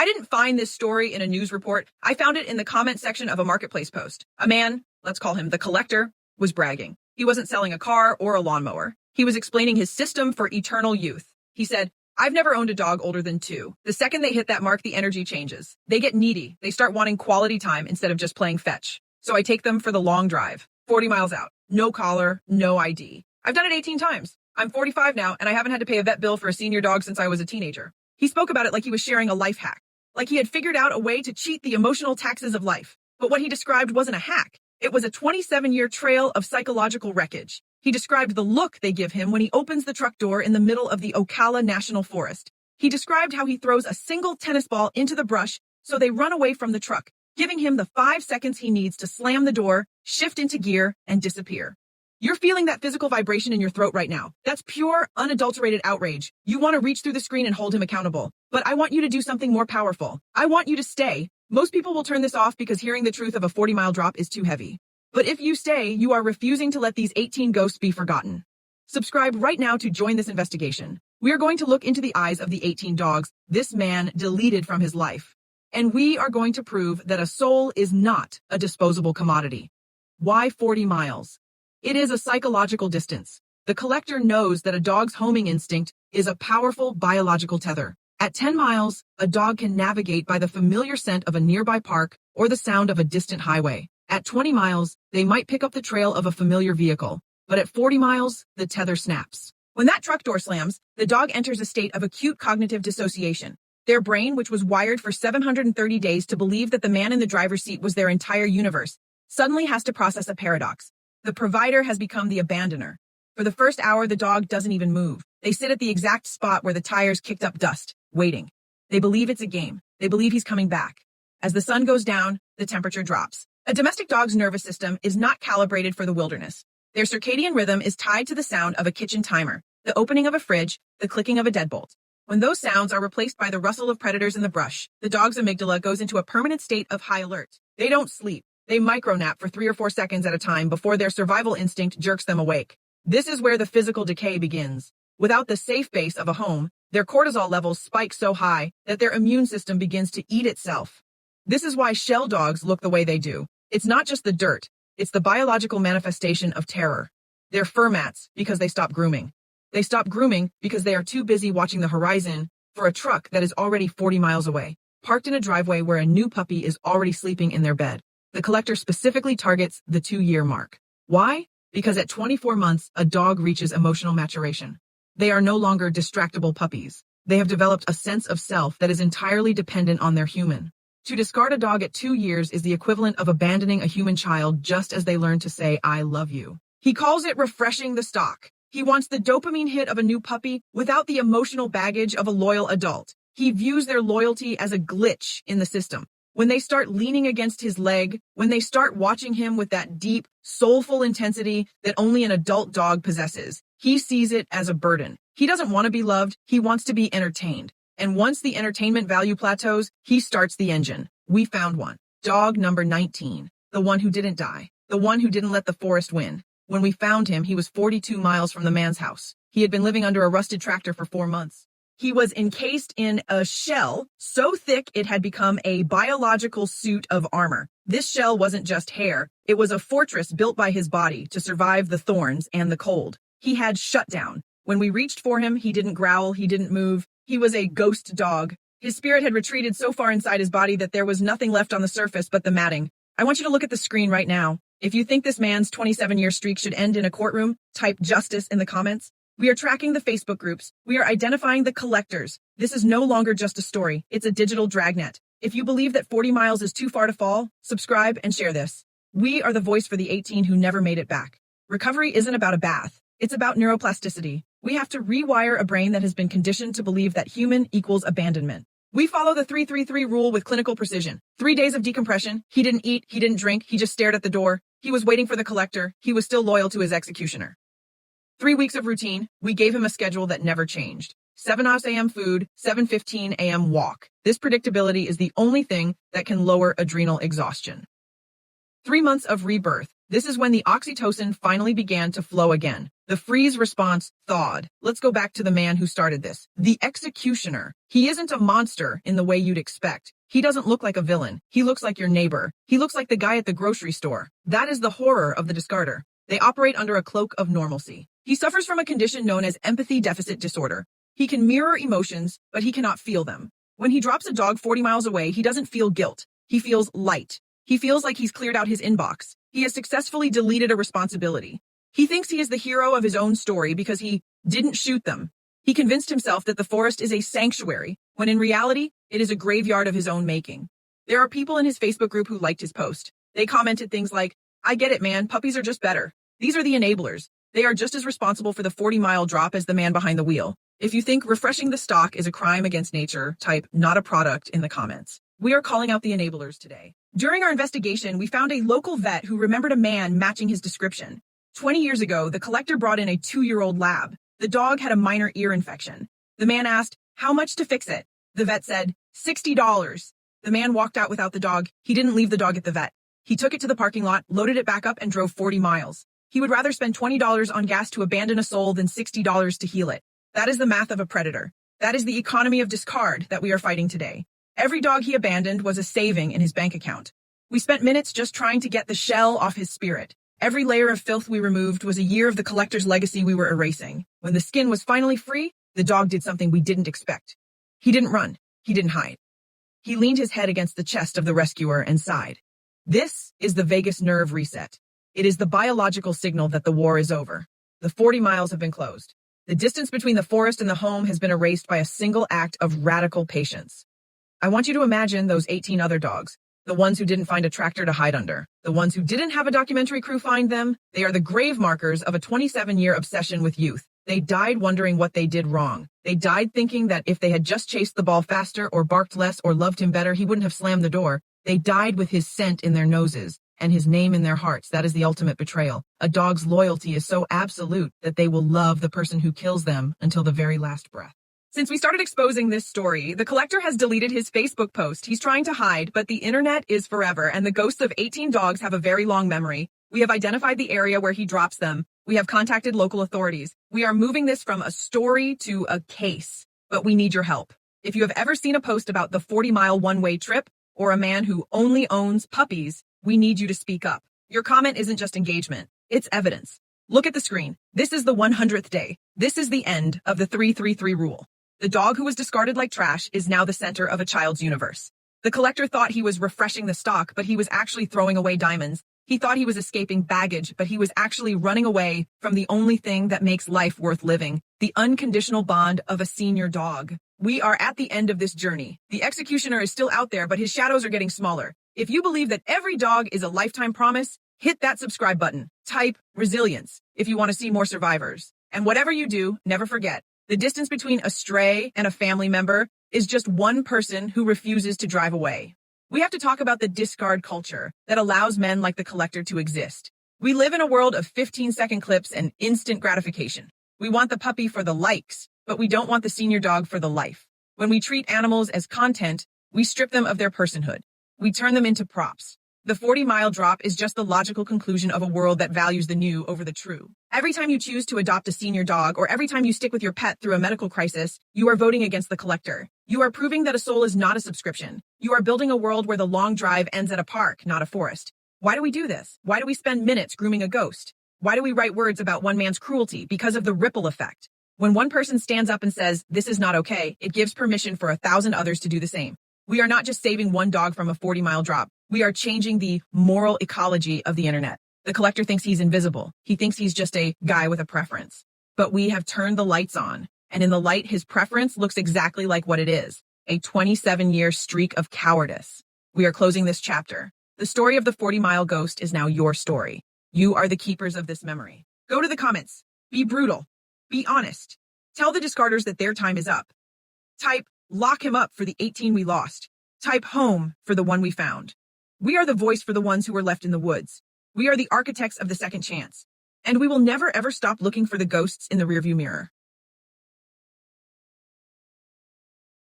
I didn't find this story in a news report. I found it in the comment section of a marketplace post. A man, let's call him the collector, was bragging. He wasn't selling a car or a lawnmower. He was explaining his system for eternal youth. He said, I've never owned a dog older than 2. The second they hit that mark, the energy changes. They get needy. They start wanting quality time instead of just playing fetch. So I take them for the long drive, 40 miles out. No collar, no ID. I've done it 18 times. I'm 45 now, and I haven't had to pay a vet bill for a senior dog since I was a teenager. He spoke about it like he was sharing a life hack, like he had figured out a way to cheat the emotional taxes of life. But what he described wasn't a hack. It was a 27-year trail of psychological wreckage. He described the look they give him when he opens the truck door in the middle of the Ocala National Forest. He described how he throws a single tennis ball into the brush so they run away from the truck, giving him the 5 seconds he needs to slam the door, shift into gear, and disappear. You're feeling that physical vibration in your throat right now. That's pure, unadulterated outrage. You want to reach through the screen and hold him accountable. But I want you to do something more powerful. I want you to stay. Most people will turn this off because hearing the truth of a 40-mile drop is too heavy. But if you stay, you are refusing to let these 18 ghosts be forgotten. Subscribe right now to join this investigation. We are going to look into the eyes of the 18 dogs this man deleted from his life. And we are going to prove that a soul is not a disposable commodity. Why 40 miles? It is a psychological distance. The collector knows that a dog's homing instinct is a powerful biological tether. At 10 miles, a dog can navigate by the familiar scent of a nearby park or the sound of a distant highway. At 20 miles, they might pick up the trail of a familiar vehicle. But at 40 miles, the tether snaps. When that truck door slams, the dog enters a state of acute cognitive dissociation. Their brain, which was wired for 730 days to believe that the man in the driver's seat was their entire universe, suddenly has to process a paradox. The provider has become the abandoner. For the first hour, the dog doesn't even move. They sit at the exact spot where the tires kicked up dust, waiting. They believe it's a game. They believe he's coming back. As the sun goes down, the temperature drops. A domestic dog's nervous system is not calibrated for the wilderness. Their circadian rhythm is tied to the sound of a kitchen timer, the opening of a fridge, the clicking of a deadbolt. When those sounds are replaced by the rustle of predators in the brush, the dog's amygdala goes into a permanent state of high alert. They don't sleep. They micronap for 3 or 4 seconds at a time before their survival instinct jerks them awake. This is where the physical decay begins. Without the safe base of a home, their cortisol levels spike so high that their immune system begins to eat itself. This is why shell dogs look the way they do. It's not just the dirt, it's the biological manifestation of terror. They're fur mats because they stop grooming. They stop grooming because they are too busy watching the horizon for a truck that is already 40 miles away, parked in a driveway where a new puppy is already sleeping in their bed. The collector specifically targets the 2-year mark. Why? Because at 24 months, a dog reaches emotional maturation. They are no longer distractible puppies. They have developed a sense of self that is entirely dependent on their human. To discard a dog at 2 years is the equivalent of abandoning a human child just as they learn to say, I love you. He calls it refreshing the stock. He wants the dopamine hit of a new puppy without the emotional baggage of a loyal adult. He views their loyalty as a glitch in the system. When they start leaning against his leg, when they start watching him with that deep, soulful intensity that only an adult dog possesses, he sees it as a burden. He doesn't want to be loved, he wants to be entertained. And once the entertainment value plateaus, he starts the engine. We found one. Dog number 19. The one who didn't die. The one who didn't let the forest win. When we found him, he was 42 miles from the man's house. He had been living under a rusted tractor for 4 months. He was encased in a shell so thick it had become a biological suit of armor. This shell wasn't just hair. It was a fortress built by his body to survive the thorns and the cold. He had shut down. When we reached for him, he didn't growl, he didn't move. He was a ghost dog. His spirit had retreated so far inside his body that there was nothing left on the surface but the matting. I want you to look at the screen right now. If you think this man's 27-year streak should end in a courtroom, type justice in the comments. We are tracking the Facebook groups. We are identifying the collectors. This is no longer just a story. It's a digital dragnet. If you believe that 40 miles is too far to fall, subscribe and share this. We are the voice for the 18 who never made it back. Recovery isn't about a bath. It's about neuroplasticity. We have to rewire a brain that has been conditioned to believe that human equals abandonment. We follow the 3-3-3 rule with clinical precision. 3 days of decompression. He didn't eat. He didn't drink. He just stared at the door. He was waiting for the collector. He was still loyal to his executioner. 3 weeks of routine. We gave him a schedule that never changed. 7 a.m. food, 7:15 a.m. walk. This predictability is the only thing that can lower adrenal exhaustion. 3 months of rebirth. This is when the oxytocin finally began to flow again. The freeze response thawed. Let's go back to the man who started this. The executioner. He isn't a monster in the way you'd expect. He doesn't look like a villain. He looks like your neighbor. He looks like the guy at the grocery store. That is the horror of the discarder. They operate under a cloak of normalcy. He suffers from a condition known as empathy deficit disorder. He can mirror emotions, but he cannot feel them. When he drops a dog 40 miles away, he doesn't feel guilt. He feels light. He feels like he's cleared out his inbox. He has successfully deleted a responsibility. He thinks he is the hero of his own story because he didn't shoot them. He convinced himself that the forest is a sanctuary, when in reality, it is a graveyard of his own making. There are people in his Facebook group who liked his post. They commented things like, "I get it, man. Puppies are just better." These are the enablers. They are just as responsible for the 40-mile drop as the man behind the wheel. If you think refreshing the stock is a crime against nature, type "not a product" in the comments. We are calling out the enablers today. During our investigation, we found a local vet who remembered a man matching his description. 20 years ago, the collector brought in a 2-year-old lab. The dog had a minor ear infection. The man asked, "How much to fix it?" The vet said, $60. The man walked out without the dog. He didn't leave the dog at the vet. He took it to the parking lot, loaded it back up, and drove 40 miles. He would rather spend $20 on gas to abandon a soul than $60 to heal it. That is the math of a predator. That is the economy of discard that we are fighting today. Every dog he abandoned was a saving in his bank account. We spent minutes just trying to get the shell off his spirit. Every layer of filth we removed was a year of the collector's legacy we were erasing. When the skin was finally free, the dog did something we didn't expect. He didn't run. He didn't hide. He leaned his head against the chest of the rescuer and sighed. This is the vagus nerve reset. It is the biological signal that the war is over. The 40 miles have been closed. The distance between the forest and the home has been erased by a single act of radical patience. I want you to imagine those 18 other dogs, the ones who didn't find a tractor to hide under, the ones who didn't have a documentary crew find them. They are the grave markers of a 27-year obsession with youth. They died wondering what they did wrong. They died thinking that if they had just chased the ball faster or barked less or loved him better, he wouldn't have slammed the door. They died with his scent in their noses and his name in their hearts. That is the ultimate betrayal. A dog's loyalty is so absolute that they will love the person who kills them until the very last breath. Since we started exposing this story, the collector has deleted his Facebook post. He's trying to hide, but the internet is forever, and the ghosts of 18 dogs have a very long memory. We have identified the area where he drops them. We have contacted local authorities. We are moving this from a story to a case, but we need your help. If you have ever seen a post about the 40-mile one-way trip or a man who only owns puppies, we need you to speak up. Your comment isn't just engagement. It's evidence. Look at the screen. This is the 100th day. This is the end of the 333 rule. The dog who was discarded like trash is now the center of a child's universe. The collector thought he was refreshing the stock, but he was actually throwing away diamonds. He thought he was escaping baggage, but he was actually running away from the only thing that makes life worth living, the unconditional bond of a senior dog. We are at the end of this journey. The executioner is still out there, but his shadows are getting smaller. If you believe that every dog is a lifetime promise, hit that subscribe button. Type resilience if you want to see more survivors. And whatever you do, never forget, the distance between a stray and a family member is just one person who refuses to drive away. We have to talk about the discard culture that allows men like the collector to exist. We live in a world of 15-second clips and instant gratification. We want the puppy for the likes, but we don't want the senior dog for the life. When we treat animals as content, we strip them of their personhood. We turn them into props. The 40-mile drop is just the logical conclusion of a world that values the new over the true. Every time you choose to adopt a senior dog, or every time you stick with your pet through a medical crisis, you are voting against the collector. You are proving that a soul is not a subscription. You are building a world where the long drive ends at a park, not a forest. Why do we do this? Why do we spend minutes grooming a ghost? Why do we write words about one man's cruelty? Because of the ripple effect. When one person stands up and says, "This is not okay," it gives permission for 1,000 others to do the same. We are not just saving one dog from a 40-mile drop. We are changing the moral ecology of the internet. The collector thinks he's invisible. He thinks he's just a guy with a preference. But we have turned the lights on, and in the light, his preference looks exactly like what it is, a 27-year streak of cowardice. We are closing this chapter. The story of the 40-mile ghost is now your story. You are the keepers of this memory. Go to the comments. Be brutal. Be honest. Tell the discarders that their time is up. Type, "Lock him up" for the 18 we lost. Type "home" for the one we found. We are the voice for the ones who were left in the woods. We are the architects of the second chance. And we will never ever stop looking for the ghosts in the rearview mirror.